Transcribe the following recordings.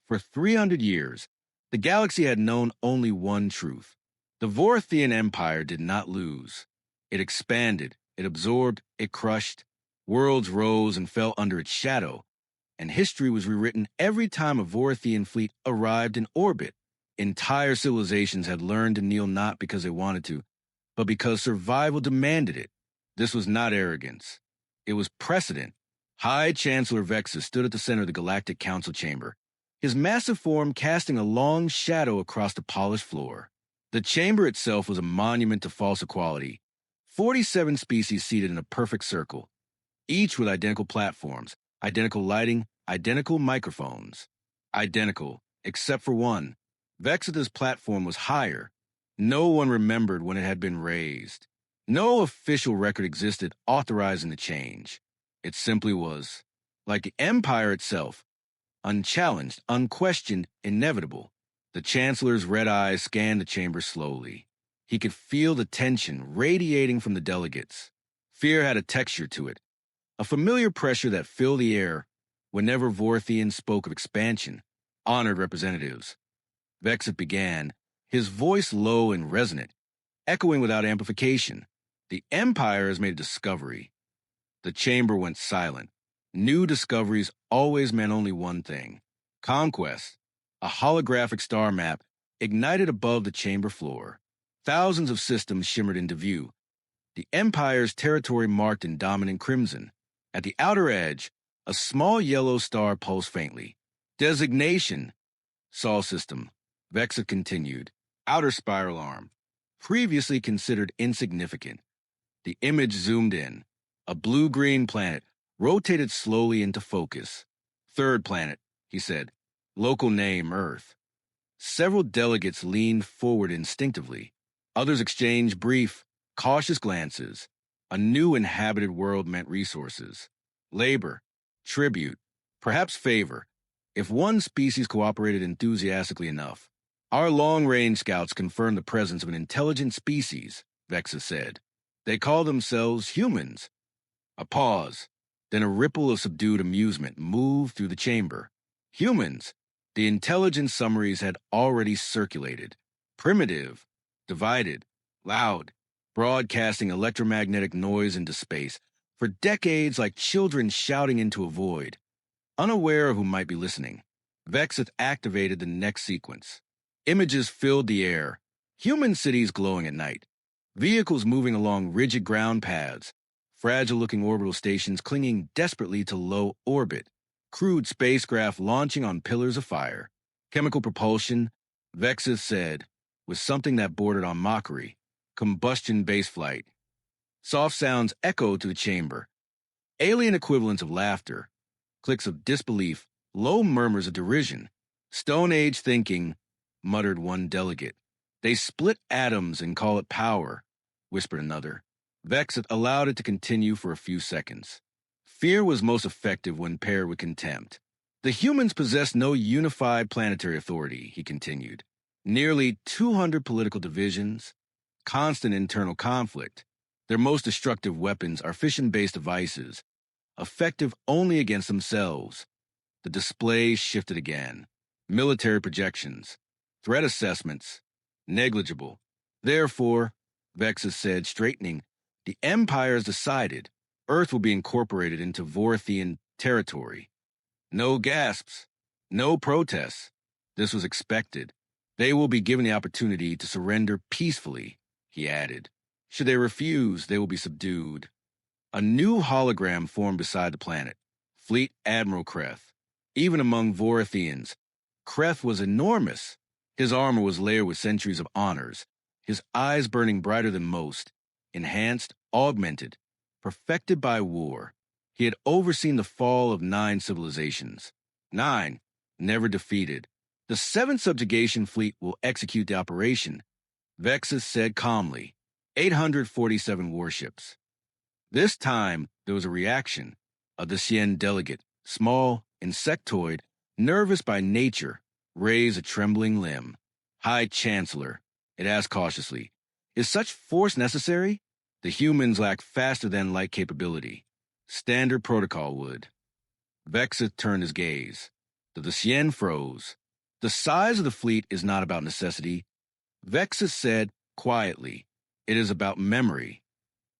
For 300 years, the galaxy had known only one truth. The Vorthian Empire did not lose. It expanded, it absorbed, it crushed. Worlds rose and fell under its shadow, and history was rewritten every time a Vorthian fleet arrived in orbit. Entire civilizations had learned to kneel not because they wanted to, but because survival demanded it. This was not arrogance. It was precedent. High Chancellor Vexus stood at the center of the Galactic Council chamber, his massive form casting a long shadow across the polished floor. The chamber itself was a monument to false equality. 47 species seated in a perfect circle, each with identical platforms, identical lighting, identical microphones. Identical, except for one. Vexus's platform was higher. No one remembered when it had been raised. No official record existed authorizing the change. It simply was. Like the Empire itself, unchallenged, unquestioned, inevitable. The Chancellor's red eyes scanned the chamber slowly. He could feel the tension radiating from the delegates. Fear had a texture to it, a familiar pressure that filled the air whenever Vorthians spoke of expansion, honored representatives. Vexus began, his voice low and resonant, echoing without amplification. The Empire has made a discovery. The chamber went silent. New discoveries always meant only one thing: conquest. A holographic star map ignited above the chamber floor. Thousands of systems shimmered into view, the Empire's territory marked in dominant crimson. At the outer edge, a small yellow star pulsed faintly. Designation: Sol system. Vexus continued. Outer spiral arm. Previously considered insignificant. The image zoomed in. A blue-green planet rotated slowly into focus. Third planet, he said. Local name, Earth. Several delegates leaned forward instinctively. Others exchanged brief, cautious glances. A new inhabited world meant resources. Labor, tribute, perhaps favor, if one species cooperated enthusiastically enough. Our long-range scouts confirmed the presence of an intelligent species, Vexus said. They call themselves humans. A pause, then a ripple of subdued amusement moved through the chamber. Humans. The intelligence summaries had already circulated. Primitive, divided, loud, broadcasting electromagnetic noise into space, for decades like children shouting into a void. Unaware of who might be listening, Vexus activated the next sequence. Images filled the air, human cities glowing at night, vehicles moving along rigid ground paths, fragile-looking orbital stations clinging desperately to low orbit, crude spacecraft launching on pillars of fire, chemical propulsion, Vexus said, with something that bordered on mockery, combustion-based flight. Soft sounds echoed to the chamber, alien equivalents of laughter, clicks of disbelief, low murmurs of derision. Stone Age thinking, muttered one delegate. They split atoms and call it power, whispered another. Vexus allowed it to continue for a few seconds. Fear was most effective when paired with contempt. The humans possessed no unified planetary authority, he continued. Nearly 200 political divisions, constant internal conflict. Their most destructive weapons are fission-based devices, effective only against themselves. The display shifted again. Military projections, threat assessments, negligible. Therefore, Vexus said, straightening, the Empire has decided Earth will be incorporated into Vorthian territory. No gasps, no protests. This was expected. They will be given the opportunity to surrender peacefully, he added. Should they refuse, they will be subdued. A new hologram formed beside the planet. Fleet Admiral Kreth. Even among Vorthians, Kreth was enormous. His armor was layered with centuries of honors, his eyes burning brighter than most, enhanced, augmented, perfected by war. He had overseen the fall of 9 civilizations. 9, never defeated. The 7th subjugation fleet will execute the operation, Vexus said calmly. 847 warships. This time, there was a reaction. A Decian delegate, small, insectoid, nervous by nature, raised a trembling limb. High Chancellor, it asked cautiously, is such force necessary? The humans lack faster-than-light capability. Standard protocol would. Vexus turned his gaze. The Cien froze. The size of the fleet is not about necessity, Vexus said quietly. It is about memory.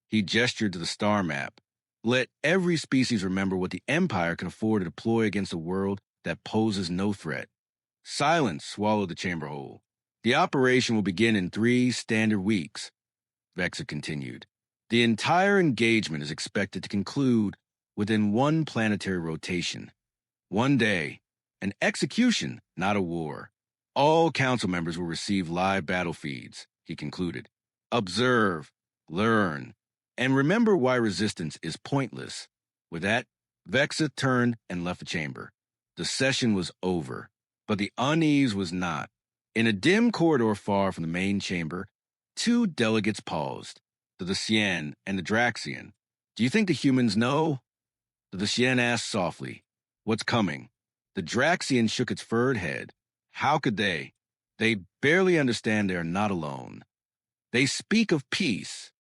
He gestured to the star map. Let every species remember what the Empire can afford to deploy against a world that poses no threat. Silence swallowed the chamber whole. The operation will begin in 3 standard weeks, Vexa continued. The entire engagement is expected to conclude within 1 planetary rotation. 1 day. An execution, not a war. All council members will receive live battle feeds, he concluded. Observe, learn, and remember why resistance is pointless. With that, Vexa turned and left the chamber. The session was over, but the unease was not. In a dim corridor far from the main chamber, 2 delegates paused, the Cien and the Draxian. Do you think the humans know? The Cien asked softly. What's coming? The Draxian shook its furred head. How could they? They barely understand they are not alone. They speak of peace,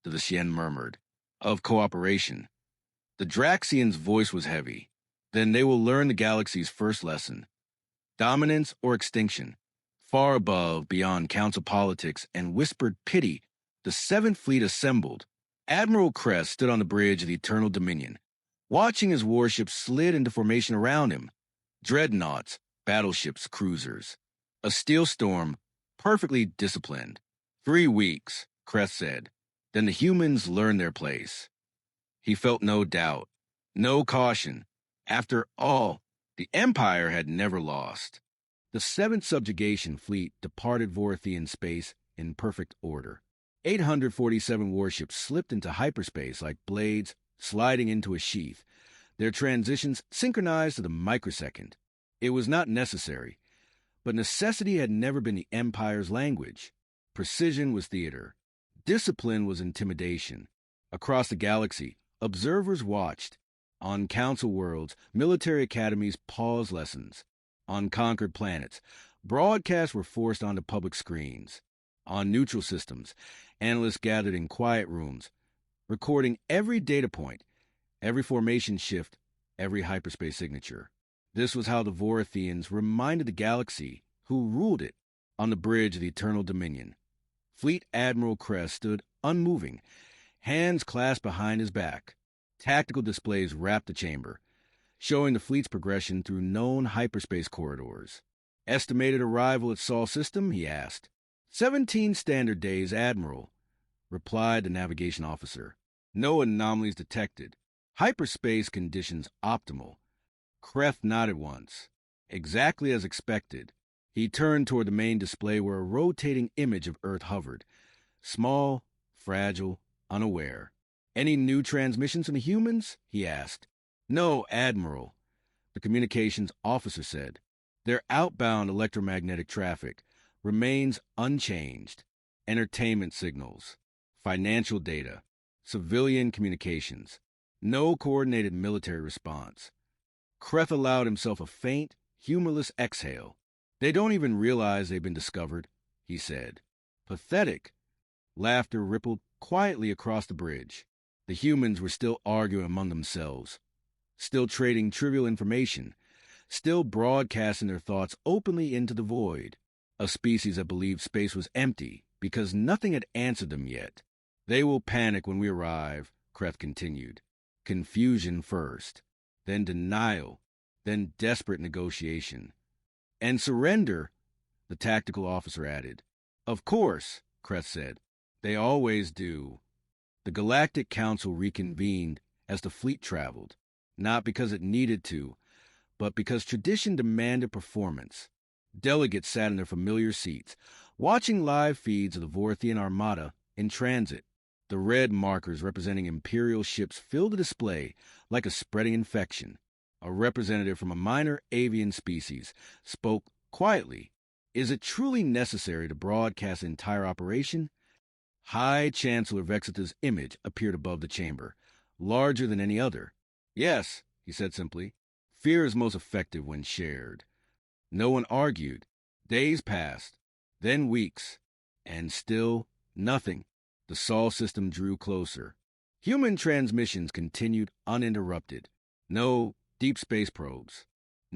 the Cien murmured, of cooperation. The Draxian's voice was heavy. Then they will learn the galaxy's first lesson. Dominance or extinction. Far above, beyond council politics and whispered pity, the 7th Fleet assembled. Admiral Kress stood on the bridge of the Eternal Dominion, watching his warships slid into formation around him. Dreadnoughts, battleships, cruisers. A steel storm, perfectly disciplined. 3 weeks, Kress said. Then the humans learn their place. He felt no doubt, no caution. After all, the Empire had never lost. The 7th Subjugation Fleet departed Vorthian space in perfect order. 847 warships slipped into hyperspace like blades sliding into a sheath, their transitions synchronized to the microsecond. It was not necessary, but necessity had never been the Empire's language. Precision was theater. Discipline was intimidation. Across the galaxy, observers watched. On council worlds, military academies paused lessons. On conquered planets, broadcasts were forced onto public screens. On neutral systems, analysts gathered in quiet rooms, recording every data point, every formation shift, every hyperspace signature. This was how the Vorthians reminded the galaxy who ruled it on the bridge of the Eternal Dominion. Fleet Admiral Kress stood unmoving, hands clasped behind his back. Tactical displays wrapped the chamber, showing the fleet's progression through known hyperspace corridors. Estimated arrival at Sol System, he asked. 17 standard days, Admiral, replied the navigation officer. No anomalies detected. Hyperspace conditions optimal. Kreth nodded once. Exactly as expected. He turned toward the main display where a rotating image of Earth hovered. Small, fragile, unaware. Any new transmissions from the humans? He asked. No, Admiral, the communications officer said. Their outbound electromagnetic traffic remains unchanged. Entertainment signals, financial data, civilian communications. No coordinated military response. Kreth allowed himself a faint, humorless exhale. They don't even realize they've been discovered, he said. Pathetic. Laughter rippled quietly across the bridge. The humans were still arguing among themselves, still trading trivial information, still broadcasting their thoughts openly into the void. A species that believed space was empty because nothing had answered them yet. They will panic when we arrive, Kreth continued. Confusion first, then denial, then desperate negotiation. And surrender, the tactical officer added. Of course, Kreth said. They always do. The Galactic Council reconvened as the fleet traveled, not because it needed to, but because tradition demanded performance. Delegates sat in their familiar seats, watching live feeds of the Vorthian Armada in transit. The red markers representing imperial ships filled the display like a spreading infection. A representative from a minor avian species spoke quietly. Is it truly necessary to broadcast the entire operation? High Chancellor Vexita's image appeared above the chamber, larger than any other. Yes, he said simply. Fear is most effective when shared. No one argued. Days passed, then weeks, and still nothing. The Sol system drew closer. Human transmissions continued uninterrupted. No deep space probes.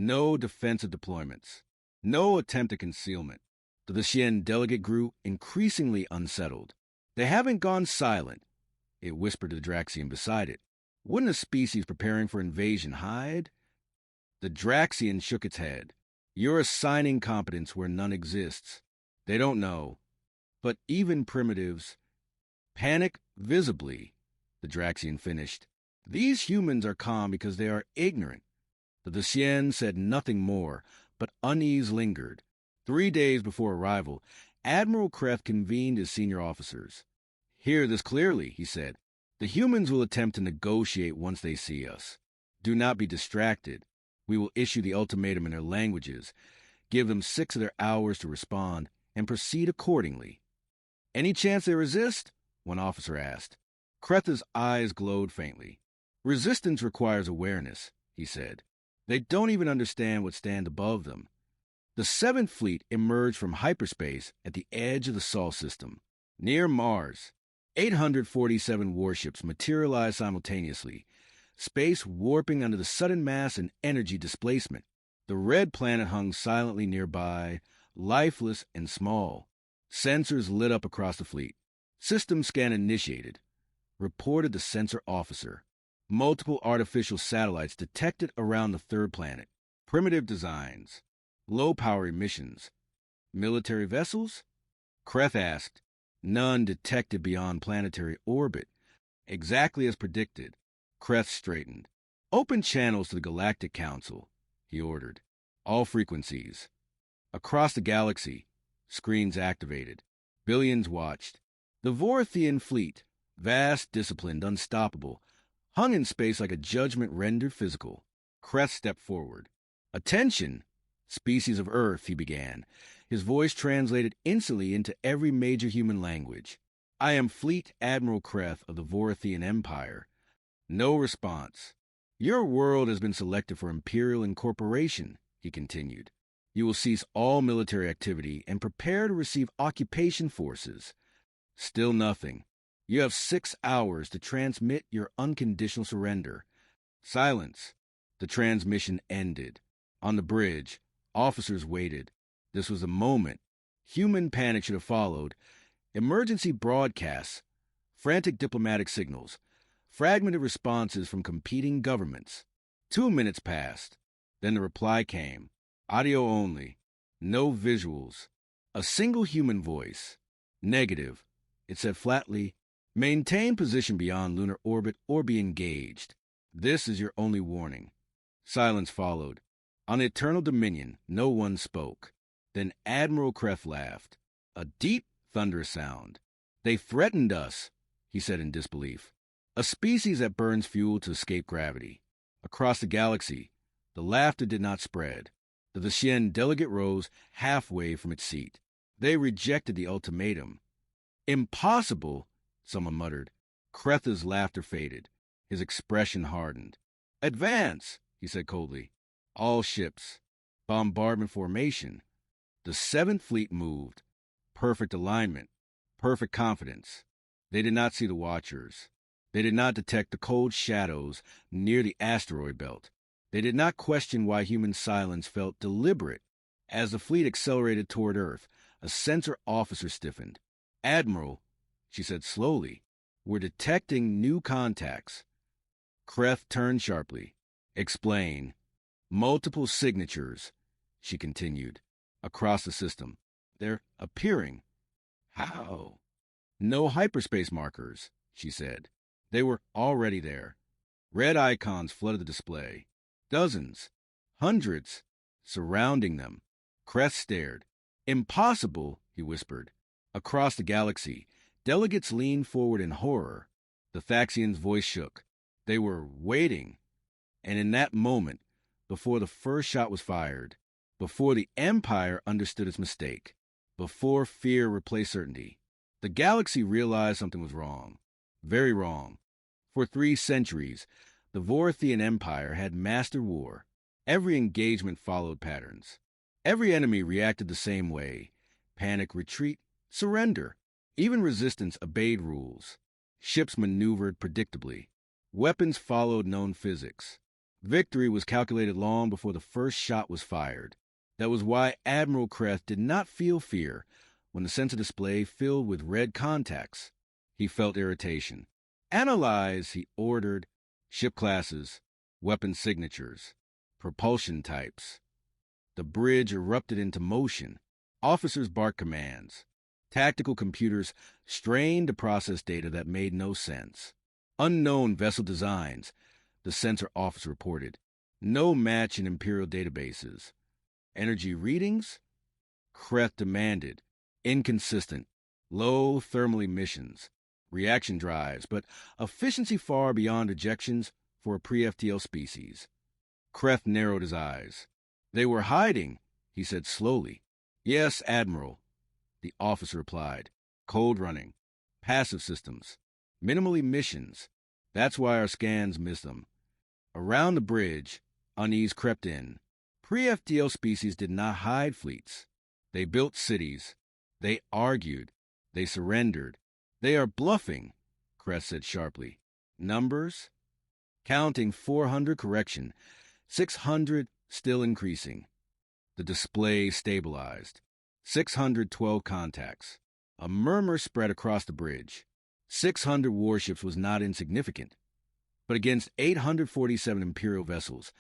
No defensive deployments. No attempt at concealment. The Xian delegate grew increasingly unsettled. They haven't gone silent, it whispered to the Draxian beside it. Wouldn't a species preparing for invasion hide? The Draxian shook its head. You're assigning competence where none exists. They don't know. But even primitives panic visibly, the Draxian finished. These humans are calm because they are ignorant. The Xian said nothing more, but unease lingered. 3 days before arrival, Admiral Kreth convened his senior officers. Hear this clearly, he said. The humans will attempt to negotiate once they see us. Do not be distracted. We will issue the ultimatum in their languages, give them 6 of their hours to respond, and proceed accordingly. Any chance they resist? One officer asked. Kreth's eyes glowed faintly. Resistance requires awareness, he said. They don't even understand what stands above them. The Seventh Fleet emerged from hyperspace at the edge of the Sol system, near Mars. 847 warships materialized simultaneously, space warping under the sudden mass and energy displacement. The red planet hung silently nearby, lifeless and small. Sensors lit up across the fleet. System scan initiated, reported the sensor officer. Multiple artificial satellites detected around the third planet. Primitive designs. Low-power emissions. Military vessels? Kreth asked. None detected beyond planetary orbit. Exactly as predicted. Kreth straightened. Open channels to the Galactic Council, he ordered. All frequencies. Across the galaxy, screens activated. Billions watched. The Vorthian fleet, vast, disciplined, unstoppable, hung in space like a judgment rendered physical. Kreth stepped forward. Attention! Species of Earth, he began. His voice translated instantly into every major human language. I am Fleet Admiral Kreth of the Vorthian Empire. No response. Your world has been selected for imperial incorporation, he continued. You will cease all military activity and prepare to receive occupation forces. Still nothing. You have 6 hours to transmit your unconditional surrender. Silence. The transmission ended. On the bridge, officers waited. This was a moment. Human panic should have followed. Emergency broadcasts, frantic diplomatic signals, fragmented responses from competing governments. 2 minutes passed. Then the reply came. Audio only. No visuals. A single human voice. Negative. It said flatly, maintain position beyond lunar orbit or be engaged. This is your only warning. Silence followed. On the Eternal Dominion, no one spoke. Then Admiral Kreth laughed. A deep, thunderous sound. They threatened us, he said in disbelief. A species that burns fuel to escape gravity. Across the galaxy, the laughter did not spread. The Xian delegate rose halfway from its seat. They rejected the ultimatum. Impossible, someone muttered. Kreth's laughter faded. His expression hardened. Advance, he said coldly. All ships. Bombardment formation. The Seventh Fleet moved. Perfect alignment. Perfect confidence. They did not see the Watchers. They did not detect the cold shadows near the asteroid belt. They did not question why human silence felt deliberate. As the fleet accelerated toward Earth, a sensor officer stiffened. Admiral, she said slowly, we're detecting new contacts. Kreth turned sharply. Explain. Multiple signatures, she continued, across the system. They're appearing. How? No hyperspace markers, she said. They were already there. Red icons flooded the display. Dozens, hundreds, surrounding them. Kreth stared. Impossible, he whispered. Across the galaxy, delegates leaned forward in horror. The Thaxian's voice shook. They were waiting. And in that moment, before the first shot was fired, before the Empire understood its mistake, before fear replaced certainty, the galaxy realized something was wrong. Very wrong. For 3 centuries, the Vorthian Empire had mastered war. Every engagement followed patterns. Every enemy reacted the same way. Panic, retreat, surrender. Even resistance obeyed rules. Ships maneuvered predictably. Weapons followed known physics. Victory was calculated long before the first shot was fired. That was why Admiral Kreth did not feel fear when the sensor display filled with red contacts. He felt irritation. Analyze, he ordered, ship classes, weapon signatures, propulsion types. The bridge erupted into motion. Officers barked commands. Tactical computers strained to process data that made no sense. Unknown vessel designs, the sensor office reported. No match in Imperial databases. Energy readings? Kreth demanded. Inconsistent. Low thermal emissions. Reaction drives, but efficiency far beyond ejections for a pre-FTL species. Kreth narrowed his eyes. They were hiding, he said slowly. Yes, Admiral, the officer replied. Cold running. Passive systems. Minimal emissions. That's why our scans miss them. Around the bridge, unease crept in. Pre-FTL species did not hide fleets. They built cities. They argued. They surrendered. They are bluffing, Kreth said sharply. Numbers? Counting 400, correction. 600, still increasing. The display stabilized. 612 contacts. A murmur spread across the bridge. 600 warships was not insignificant. But against 847 Imperial vessels,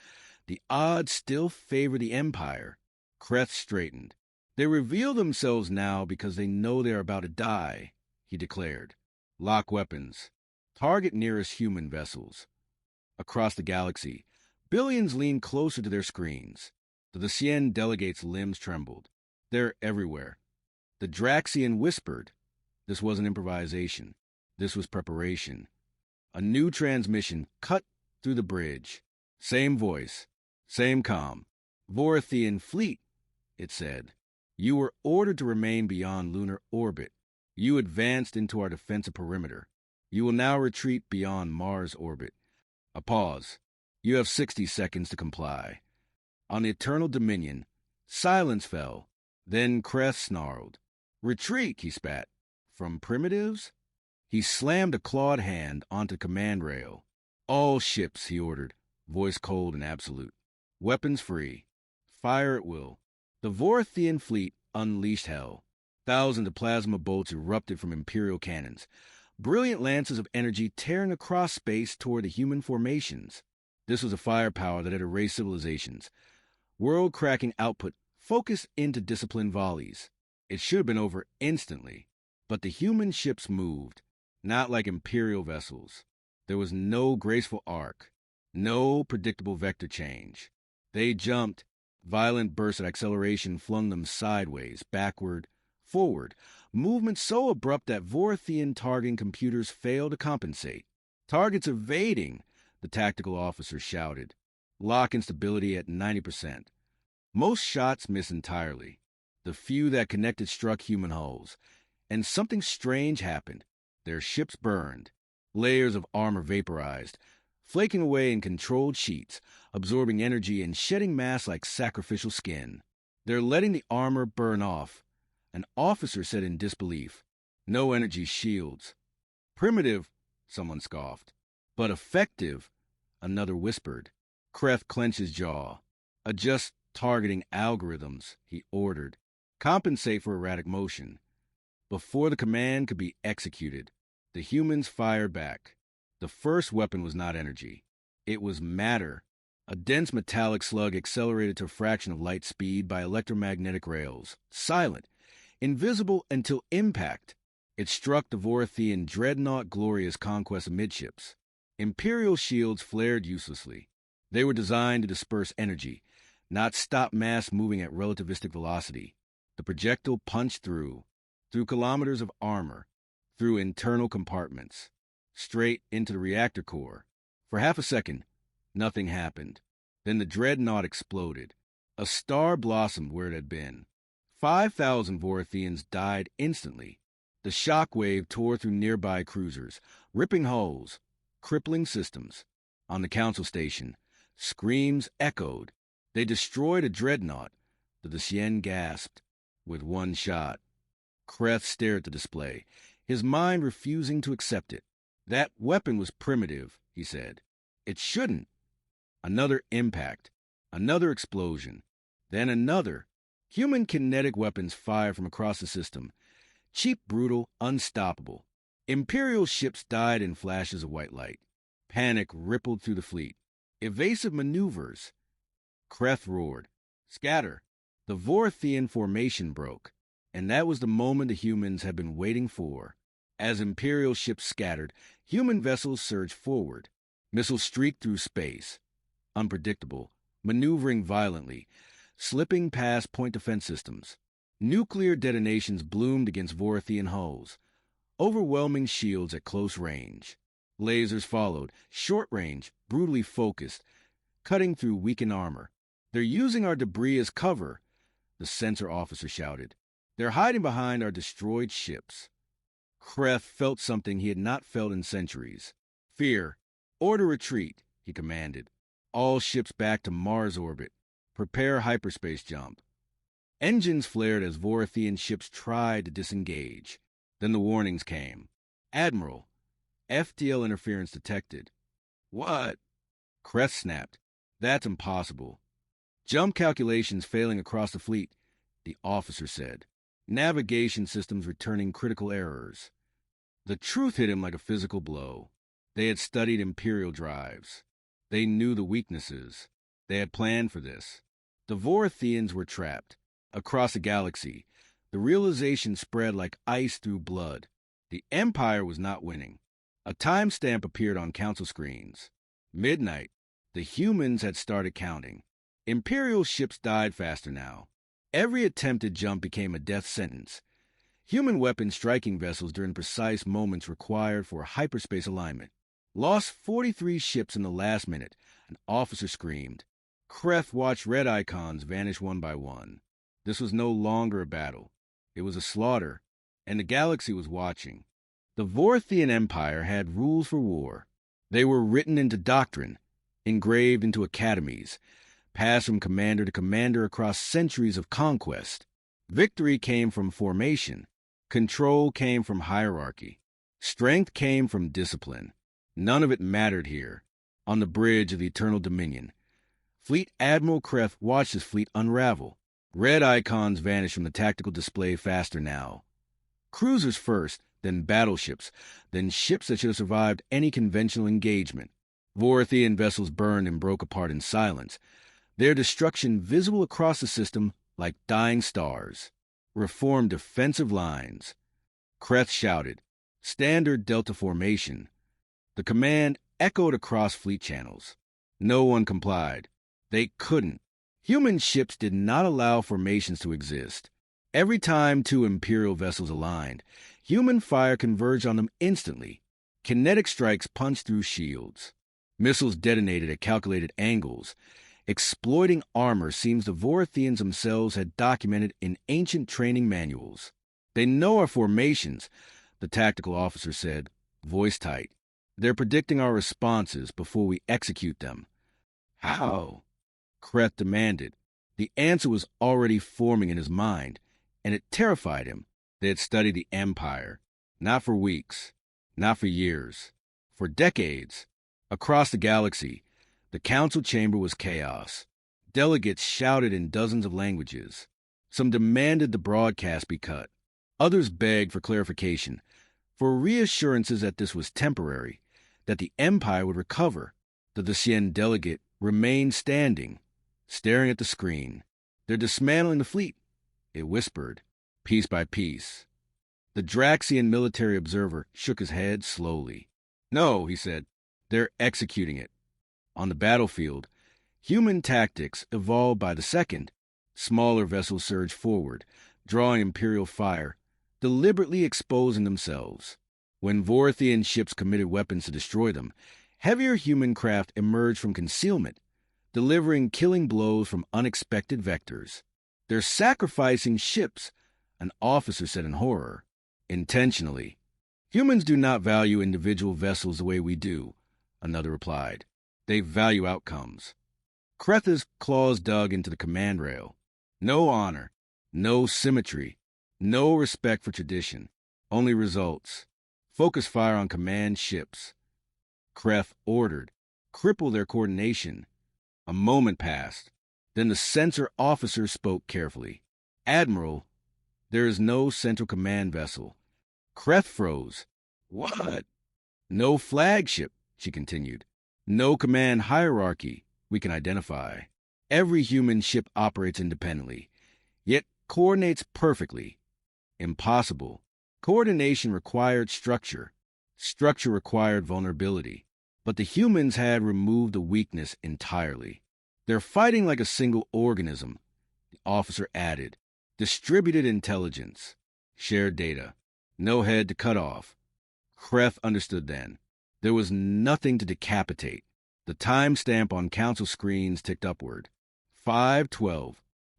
the odds still favor the Empire. Kreth straightened. They reveal themselves now because they know they are about to die, he declared. Lock weapons. Target nearest human vessels. Across the galaxy, billions leaned closer to their screens. The Lycian delegates' limbs trembled. They're everywhere. The Draxian whispered. This wasn't improvisation. This was preparation. A new transmission cut through the bridge. Same voice. Same calm. Vorthian fleet, it said. You were ordered to remain beyond lunar orbit. You advanced into our defensive perimeter. You will now retreat beyond Mars orbit. A pause. You have 60 seconds to comply. On the Eternal Dominion, silence fell. Then Kreth snarled. Retreat, he spat. From primitives? He slammed a clawed hand onto the command rail. All ships, he ordered, voice cold and absolute. Weapons free. Fire at will. The Vorthian fleet unleashed hell. Thousands of plasma bolts erupted from Imperial cannons. Brilliant lances of energy tearing across space toward the human formations. This was a firepower that had erased civilizations. World-cracking output focused into disciplined volleys. It should have been over instantly. But the human ships moved, not like Imperial vessels. There was no graceful arc, no predictable vector change. They jumped. Violent bursts of acceleration flung them sideways, backward, forward, movement so abrupt that Vorthian targeting computers failed to compensate. Targets evading, the tactical officer shouted. Lock instability at 90%. Most shots miss entirely. The few that connected struck human hulls. And something strange happened. Their ships burned. Layers of armor vaporized, flaking away in controlled sheets, absorbing energy and shedding mass like sacrificial skin. They're letting the armor burn off, an officer said in disbelief. No energy shields. Primitive, someone scoffed. But effective, another whispered. Kreth clenched his jaw. Adjust targeting algorithms, he ordered. Compensate for erratic motion. Before the command could be executed, the humans fired back. The first weapon was not energy. It was matter. A dense metallic slug accelerated to a fraction of light speed by electromagnetic rails. Silent. Invisible until impact. It struck the Vorthian dreadnought glorious conquest amidships. Imperial shields flared uselessly. They were designed to disperse energy, not stop mass moving at relativistic velocity. The projectile punched through kilometers of armor, through internal compartments, straight into the reactor core. For half a second, nothing happened. Then the dreadnought exploded. A star blossomed where it had been. 5,000 Vorthians died instantly. The shock wave tore through nearby cruisers, ripping hulls, crippling systems. On the council station, screams echoed. They destroyed a dreadnought. The Lycian gasped. With one shot. Kreth stared at the display, his mind refusing to accept it. That weapon was primitive, he said. It shouldn't. Another impact. Another explosion. Then another. Human kinetic weapons fire from across the system. Cheap, brutal, unstoppable. Imperial ships died in flashes of white light. Panic rippled through the fleet. Evasive maneuvers. Kreth roared. Scatter. The Vorthian formation broke. And that was the moment the humans had been waiting for. As Imperial ships scattered, human vessels surged forward. Missiles streaked through space. Unpredictable, maneuvering violently, slipping past point defense systems. Nuclear detonations bloomed against Vorthian hulls. Overwhelming shields at close range. Lasers followed, short range, brutally focused, cutting through weakened armor. They're using our debris as cover, the sensor officer shouted. They're hiding behind our destroyed ships. Kreth felt something he had not felt in centuries. Fear. Order retreat, he commanded. All ships back to Mars orbit. Prepare hyperspace jump. Engines flared as Vorthian ships tried to disengage. Then the warnings came. Admiral, FTL interference detected. What? Kreth snapped. That's impossible. Jump calculations failing across the fleet, the officer said. Navigation systems returning critical errors. The truth hit him like a physical blow. They had studied Imperial drives. They knew the weaknesses. They had planned for this. The Vorthians were trapped. Across the galaxy, the realization spread like ice through blood. The Empire was not winning. A timestamp appeared on council screens. Midnight. The humans had started counting. Imperial ships died faster now. Every attempted jump became a death sentence. Human weapons striking vessels during precise moments required for hyperspace alignment. Lost 43 ships in the last minute, an officer screamed. Kreth watched red icons vanish one by one. This was no longer a battle. It was a slaughter, and the galaxy was watching. The Vorthian Empire had rules for war. They were written into doctrine, engraved into academies, passed from commander to commander across centuries of conquest. Victory came from formation. Control came from hierarchy. Strength came from discipline. None of it mattered here, on the bridge of the Eternal Dominion. Fleet Admiral Kreth watched his fleet unravel. Red icons vanished from the tactical display faster now. Cruisers first, then battleships, then ships that should have survived any conventional engagement. Vorthian vessels burned and broke apart in silence, their destruction visible across the system like dying stars. Reform defensive lines. Kreth shouted, Standard Delta formation. The command echoed across fleet channels. No one complied. They couldn't. Human ships did not allow formations to exist. Every time two Imperial vessels aligned, human fire converged on them instantly. Kinetic strikes punched through shields. Missiles detonated at calculated angles. Exploiting armor seems the Vorthians themselves had documented in ancient training manuals. They know our formations, the tactical officer said, voice tight. They're predicting our responses before we execute them. How? Kreth demanded. The answer was already forming in his mind, and it terrified him. They had studied the Empire, not for weeks, not for years, for decades. Across the galaxy, the council chamber was chaos. Delegates shouted in dozens of languages. Some demanded the broadcast be cut. Others begged for clarification, for reassurances that this was temporary, that the Empire would recover. The Dacian delegate remained standing, staring at the screen. They're dismantling the fleet, it whispered, piece by piece. The Draxian military observer shook his head slowly. No, he said, they're executing it. On the battlefield, human tactics evolved by the second. Smaller vessels surged forward, drawing Imperial fire, deliberately exposing themselves. When Vorthian ships committed weapons to destroy them, heavier human craft emerged from concealment, delivering killing blows from unexpected vectors. They're sacrificing ships, an officer said in horror. Intentionally. Humans do not value individual vessels the way we do, another replied. They value outcomes. Kreth's claws dug into the command rail. No honor, no symmetry, no respect for tradition, only results. Focus fire on command ships. Kreth ordered. Cripple their coordination. A moment passed. Then the censor officer spoke carefully. Admiral, there is no central command vessel. Kreth froze. What? No flagship, she continued. No command hierarchy we can identify. Every human ship operates independently, yet coordinates perfectly. Impossible. Coordination required structure. Structure required vulnerability. But the humans had removed the weakness entirely. They're fighting like a single organism, the officer added. Distributed intelligence. Shared data. No head to cut off. Kreth understood then. There was nothing to decapitate. The timestamp on council screens ticked upward. 5:12.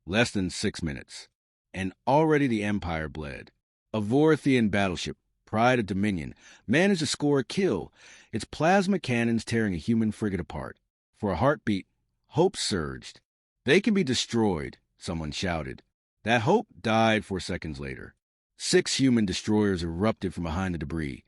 Less than 6 minutes. And already the Empire bled. A Vorthian battleship, Pride of Dominion, managed to score a kill, its plasma cannons tearing a human frigate apart. For a heartbeat, hope surged. They can be destroyed, someone shouted. That hope died 4 seconds later. 6 human destroyers erupted from behind the debris,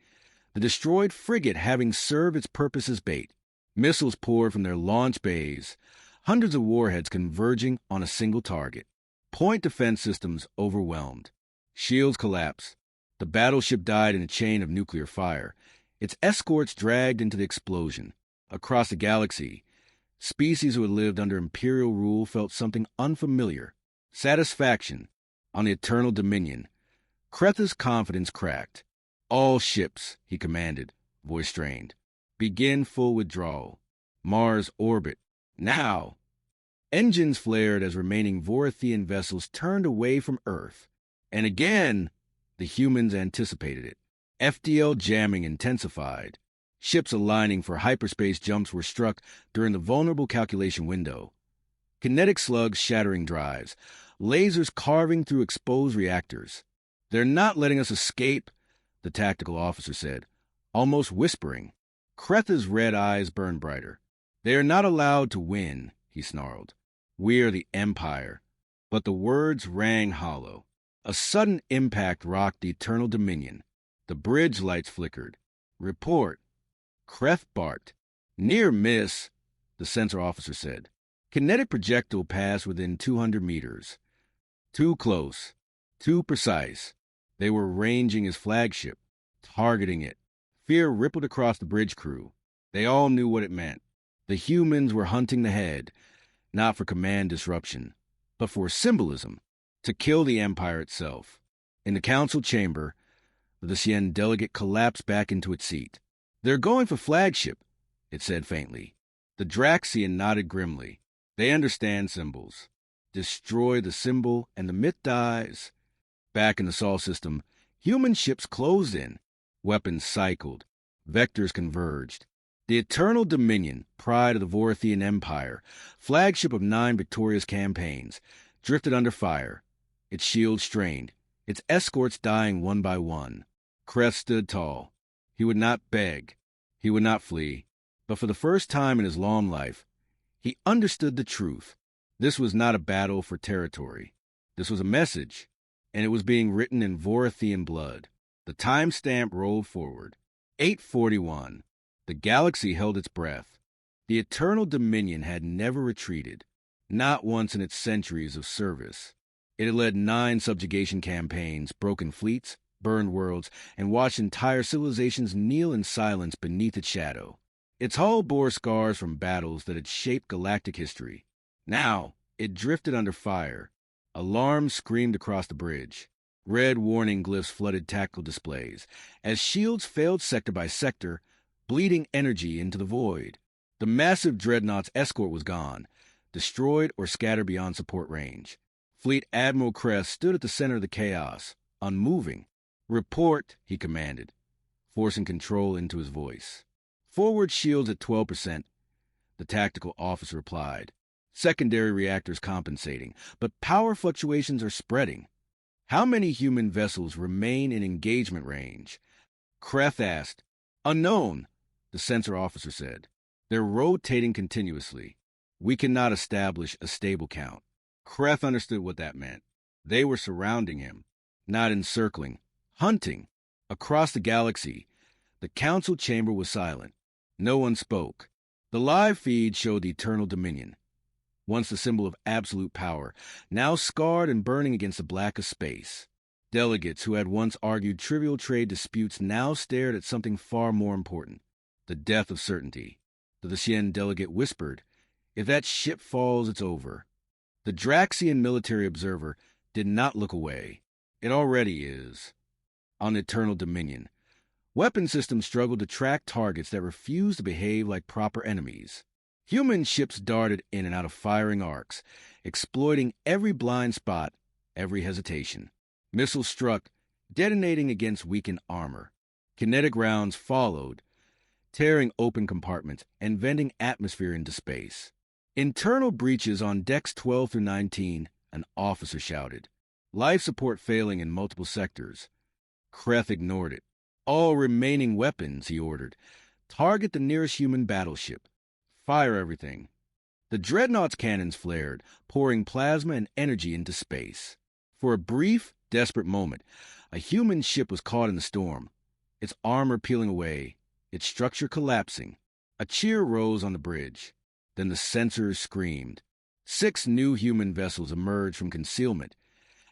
the destroyed frigate having served its purpose as bait. Missiles poured from their launch bays, hundreds of warheads converging on a single target. Point defense systems overwhelmed. Shields collapsed. The battleship died in a chain of nuclear fire. Its escorts dragged into the explosion. Across the galaxy, species who had lived under imperial rule felt something unfamiliar. Satisfaction on the eternal dominion. Kreth's confidence cracked. All ships, he commanded, voice strained. Begin full withdrawal. Mars orbit. Now! Engines flared as remaining Vorthian vessels turned away from Earth. And again, the humans anticipated it. FDL jamming intensified. Ships aligning for hyperspace jumps were struck during the vulnerable calculation window. Kinetic slugs shattering drives, lasers carving through exposed reactors. They're not letting us escape, the tactical officer said, almost whispering. Kreth's red eyes burned brighter. They are not allowed to win, he snarled. We are the Empire. But the words rang hollow. A sudden impact rocked the eternal dominion. The bridge lights flickered. Report. Kreth barked. Near miss, the sensor officer said. Kinetic projectile passed within 200 meters. Too close. Too precise. They were ranging his flagship, targeting it. Fear rippled across the bridge crew. They all knew what it meant. The humans were hunting the head, not for command disruption, but for symbolism, to kill the Empire itself. In the council chamber, the Sien delegate collapsed back into its seat. They're going for flagship, it said faintly. The Draxian nodded grimly. They understand symbols. Destroy the symbol and the myth dies. Back in the Sol system, human ships closed in. Weapons cycled. Vectors converged. The Eternal Dominion, pride of the Vorthian Empire, flagship of 9 victorious campaigns, drifted under fire. Its shields strained. Its escorts dying one by one. Kreth stood tall. He would not beg. He would not flee. But for the first time in his long life, he understood the truth. This was not a battle for territory. This was a message, and it was being written in Vorthian blood. The timestamp rolled forward. 8:41. The galaxy held its breath. The Eternal Dominion had never retreated, not once in its centuries of service. It had led 9 subjugation campaigns, broken fleets, burned worlds, and watched entire civilizations kneel in silence beneath its shadow. Its hull bore scars from battles that had shaped galactic history. Now, it drifted under fire. Alarms screamed across the bridge. Red warning glyphs flooded tactical displays. As shields failed sector by sector, bleeding energy into the void. The massive dreadnought's escort was gone, destroyed or scattered beyond support range. Fleet Admiral Kreth stood at the center of the chaos, unmoving. Report, he commanded, forcing control into his voice. Forward shields at 12%, the tactical officer replied. Secondary reactors compensating, but power fluctuations are spreading. How many human vessels remain in engagement range? Kreth asked. Unknown, the sensor officer said. They're rotating continuously. We cannot establish a stable count. Kreth understood what that meant. They were surrounding him, not encircling, hunting. Across the galaxy, the council chamber was silent. No one spoke. The live feed showed the Eternal Dominion, once the symbol of absolute power, now scarred and burning against the black of space. Delegates who had once argued trivial trade disputes now stared at something far more important, the death of certainty. The Xian delegate whispered, "If that ship falls, it's over." The Draxian military observer did not look away. It already is. On Eternal Dominion, weapon systems struggled to track targets that refused to behave like proper enemies. Human ships darted in and out of firing arcs, exploiting every blind spot, every hesitation. Missiles struck, detonating against weakened armor. Kinetic rounds followed, tearing open compartments and venting atmosphere into space. Internal breaches on decks 12 through 19, an officer shouted. Life support failing in multiple sectors. Kreth ignored it. All remaining weapons, he ordered. Target the nearest human battleship. Fire everything. The dreadnought's cannons flared, pouring plasma and energy into space. For a brief, desperate moment, a human ship was caught in the storm, its armor peeling away, its structure collapsing. A cheer rose on the bridge. Then the sensors screamed. 6 new human vessels emerged from concealment,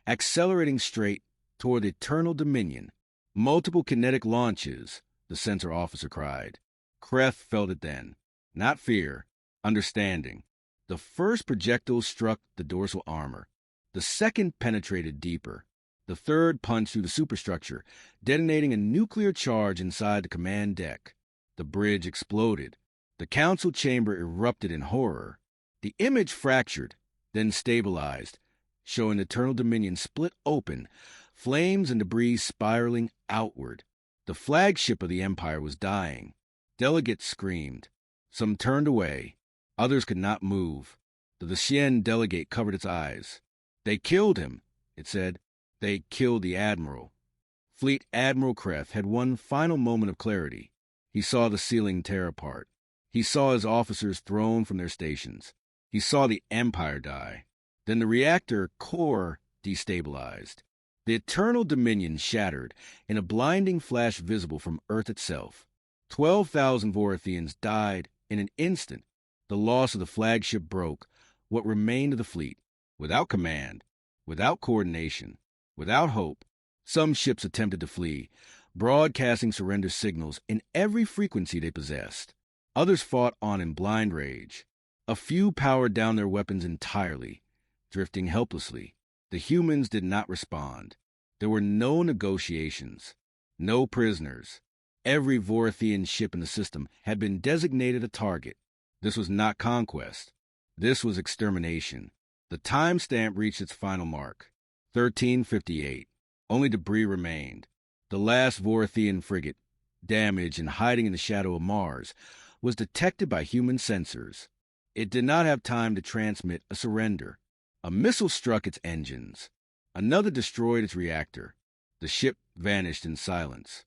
accelerating straight toward Eternal Dominion. Multiple kinetic launches, the sensor officer cried. Kreth felt it then. Not fear, understanding. The first projectile struck the dorsal armor. The second penetrated deeper. The third punched through the superstructure, detonating a nuclear charge inside the command deck. The bridge exploded. The council chamber erupted in horror. The image fractured, then stabilized, showing Eternal Dominion split open, flames and debris spiraling outward. The flagship of the Empire was dying. Delegates screamed. Some turned away. Others could not move. The Xian delegate covered its eyes. They killed him, it said. They killed the Admiral. Fleet Admiral Kreth had one final moment of clarity. He saw the ceiling tear apart. He saw his officers thrown from their stations. He saw the Empire die. Then the reactor core destabilized. The Eternal Dominion shattered in a blinding flash visible from Earth itself. 12,000 Vorathians died in an instant. The loss of the flagship broke what remained of the fleet. Without command, without coordination, without hope, some ships attempted to flee, broadcasting surrender signals in every frequency they possessed. Others fought on in blind rage. A few powered down their weapons entirely, drifting helplessly. The humans did not respond. There were no negotiations, no prisoners. Every Vorathian ship in the system had been designated a target. This was not conquest. This was extermination. The timestamp reached its final mark, 1358. Only debris remained. The last Vorathian frigate, damaged and hiding in the shadow of Mars, was detected by human sensors. It did not have time to transmit a surrender. A missile struck its engines. Another destroyed its reactor. The ship vanished in silence.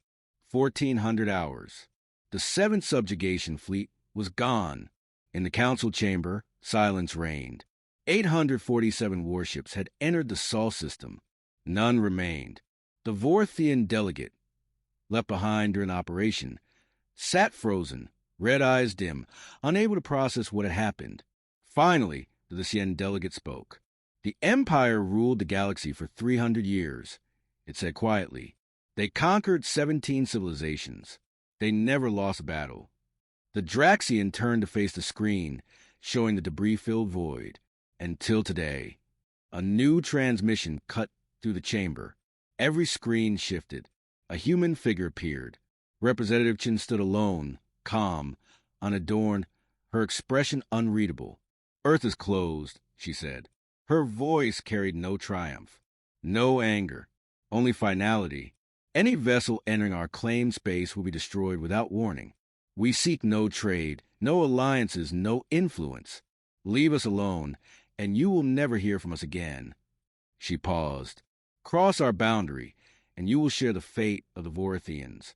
1,400 hours. The 7th subjugation fleet was gone. In the council chamber, silence reigned. 847 warships had entered the Sol system. None remained. The Vorathian delegate, left behind during the operation, sat frozen, red eyes dim, unable to process what had happened. Finally, the Xian delegate spoke. The Empire ruled the galaxy for 300 years, it said quietly. They conquered 17 civilizations. They never lost a battle. The Draxian turned to face the screen, showing the debris-filled void. Until today, a new transmission cut through the chamber. Every screen shifted. A human figure appeared. Representative Chen stood alone, calm, unadorned, her expression unreadable. Earth is closed, she said. Her voice carried no triumph, no anger, only finality. Any vessel entering our claimed space will be destroyed without warning. We seek no trade, no alliances, no influence. Leave us alone, and you will never hear from us again. She paused. Cross our boundary, and you will share the fate of the Vorathians.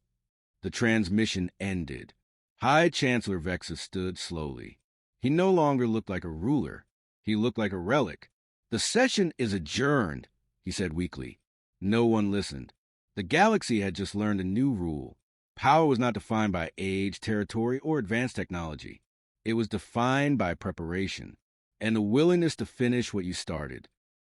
The transmission ended. High Chancellor Vexa stood slowly. He no longer looked like a ruler. He looked like a relic. The session is adjourned, he said weakly. No one listened. The galaxy had just learned a new rule. Power was not defined by age, territory, or advanced technology. It was defined by preparation. and the willingness to finish what you started.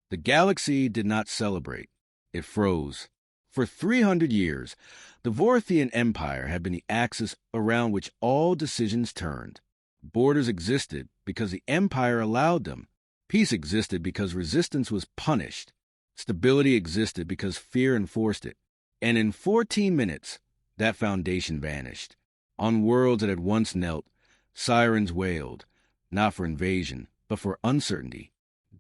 The galaxy did not celebrate. It froze. For 300 years, the Vorthian Empire had been the axis around which all decisions turned. Borders existed because the Empire allowed them. Peace existed because resistance was punished. Stability existed because fear enforced it. And in 14 minutes, that foundation vanished. On worlds that had once knelt, sirens wailed, not for invasion, but for uncertainty.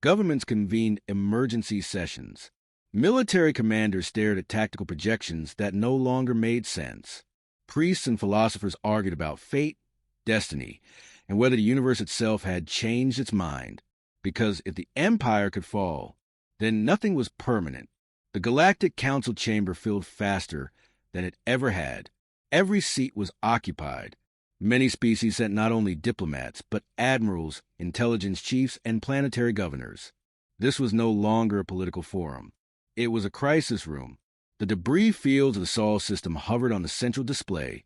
Governments convened emergency sessions. Military commanders stared at tactical projections that no longer made sense. Priests and philosophers argued about fate, destiny, and whether the universe itself had changed its mind. Because if the Empire could fall, then nothing was permanent. The Galactic Council chamber filled faster than it ever had. Every seat was occupied. Many species sent not only diplomats, but admirals, intelligence chiefs, and planetary governors. This was no longer a political forum. It was a crisis room. The debris fields of the Sol system hovered on the central display,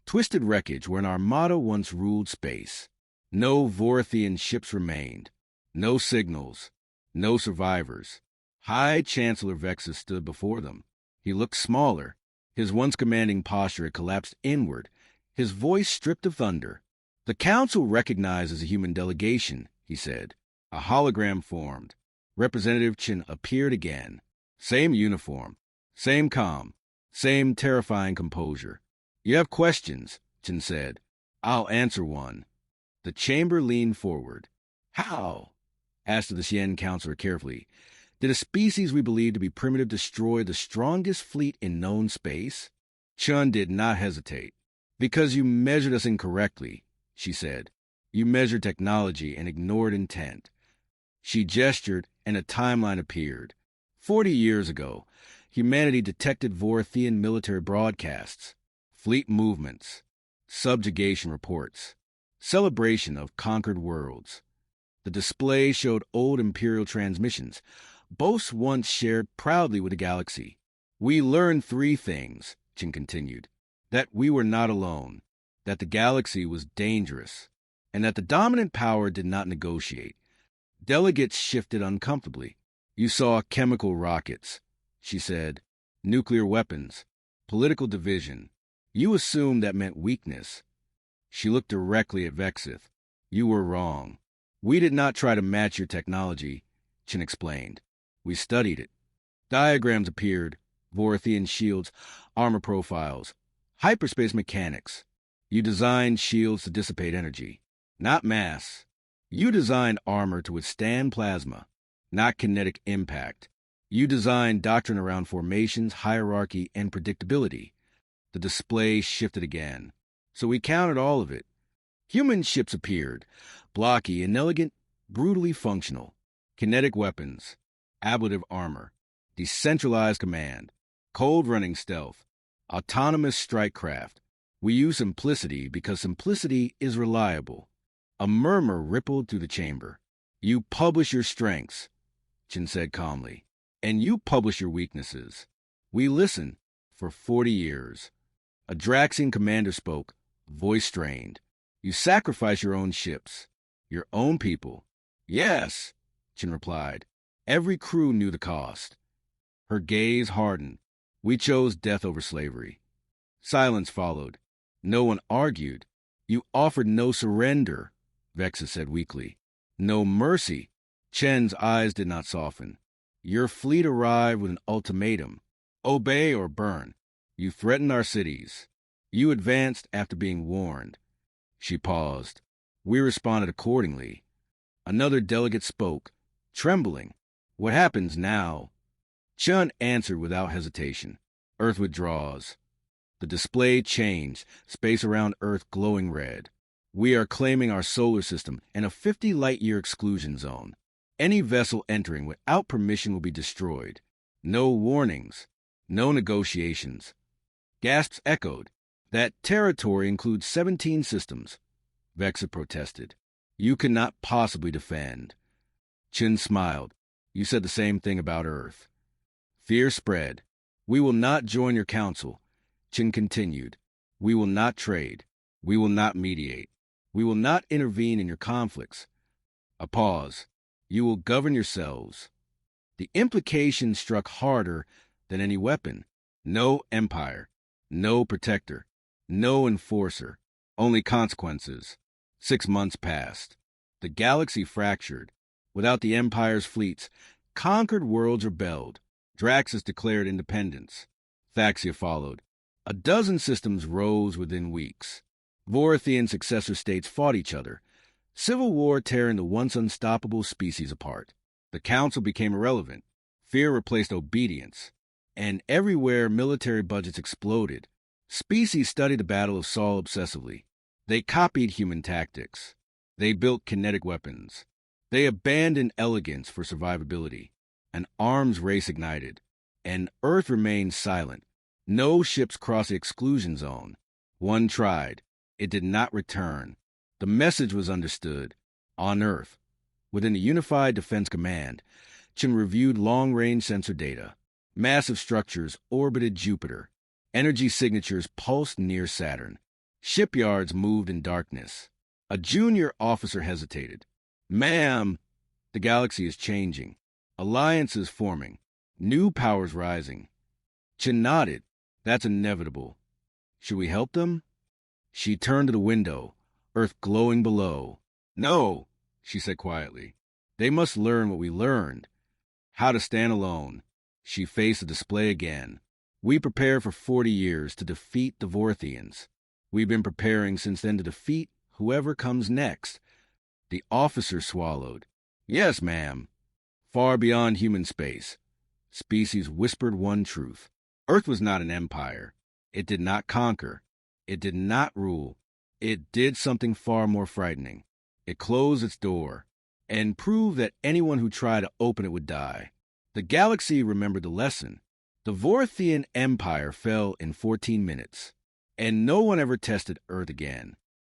twisted wreckage where an armada once ruled space. No Vorthian ships remained. No signals. No survivors. High Chancellor Vexus stood before them. He looked smaller. His once commanding posture had collapsed inward, his voice stripped of thunder. "The Council recognizes a human delegation," he said. A hologram formed. Representative Chin appeared again. Same uniform, same calm, same terrifying composure. "You have questions," Chin said. "I'll answer one." The chamber leaned forward. "How?" asked the Xian counselor carefully. "Did a species we believe to be primitive destroy the strongest fleet in known space?" Chun did not hesitate. "Because you measured us incorrectly," she said. "You measured technology and ignored intent." She gestured, and a timeline appeared. 40 years ago, humanity detected Vorthian military broadcasts, fleet movements, subjugation reports, celebration of conquered worlds. The display showed old imperial transmissions, both once shared proudly with the galaxy. "We learned 3 things," Chin continued. "That we were not alone, that the galaxy was dangerous, and that the dominant power did not negotiate." Delegates shifted uncomfortably. "You saw chemical rockets," she said, "nuclear weapons, political division. You assumed that meant weakness." She looked directly at Vexith. "You were wrong. We did not try to match your technology," Chin explained. "We studied it." Diagrams appeared, Vorthian shields, armor profiles, hyperspace mechanics. "You designed shields to dissipate energy, not mass. You designed armor to withstand plasma, not kinetic impact. You designed doctrine around formations, hierarchy, and predictability." The display shifted again. "So we counted all of it. Human ships appeared, blocky, inelegant, brutally functional. Kinetic weapons, ablative armor, decentralized command, cold-running stealth, autonomous strike craft. We use simplicity because simplicity is reliable." A murmur rippled through the chamber. "You publish your strengths," Chin said calmly, "and you publish your weaknesses. We listen for 40 years. A Draxian commander spoke, voice strained. "You sacrifice your own ships, your own people." "Yes," Chin replied. Every crew knew the cost. Her gaze hardened. "We chose death over slavery." Silence followed. No one argued. "You offered no surrender," Vexa said weakly. "No mercy." Chen's eyes did not soften. "Your fleet arrived with an ultimatum. Obey or burn. You threatened our cities. You advanced after being warned." She paused. "We responded accordingly." Another delegate spoke, trembling. "What happens now?" Chun answered without hesitation. "Earth withdraws." The display changed, space around Earth glowing red. "We are claiming our solar system and a 50-light-year exclusion zone. Any vessel entering without permission will be destroyed. No warnings. No negotiations." Gasps echoed. "That territory includes 17 systems," Vexa protested. "You could not possibly defend." Chin smiled. "You said the same thing about Earth." Fear spread. "We will not join your council," Chin continued. "We will not trade. We will not mediate. We will not intervene in your conflicts." A pause. You will govern yourselves. The implication struck harder than any weapon. No empire, no protector, no enforcer, only consequences. 6 months passed. The galaxy fractured. Without the empire's fleets, conquered worlds rebelled. Draxus declared independence. Thaxia followed. A dozen systems rose within weeks. Vorithian successor states fought each other. Civil war tearing the once unstoppable species apart. The council became irrelevant. Fear replaced obedience. And everywhere military budgets exploded. Species studied the Battle of Saul obsessively. They copied human tactics. They built kinetic weapons. They abandoned elegance for survivability. An arms race ignited. And Earth remained silent. No ships crossed the exclusion zone. One tried. It did not return. The message was understood. On Earth, within the Unified Defense Command, Chen reviewed long-range sensor data. Massive structures orbited Jupiter. Energy signatures pulsed near Saturn. Shipyards moved in darkness. A junior officer hesitated. Ma'am, the galaxy is changing. Alliances forming. New powers rising. Chen nodded. That's inevitable. Should we help them? She turned to the window, Earth glowing below. No, she said quietly. They must learn what we learned. How to stand alone. She faced the display again. We prepared for 40 years to defeat the Vorthians. We've been preparing since then to defeat whoever comes next. The officer swallowed. Yes, ma'am. Far beyond human space. Species whispered one truth. Earth was not an empire. It did not conquer. It did not rule. It did something far more frightening. It closed its door and proved that anyone who tried to open it would die. The galaxy remembered the lesson. The Vorthian Empire fell in 14 minutes, and no one ever tested Earth again.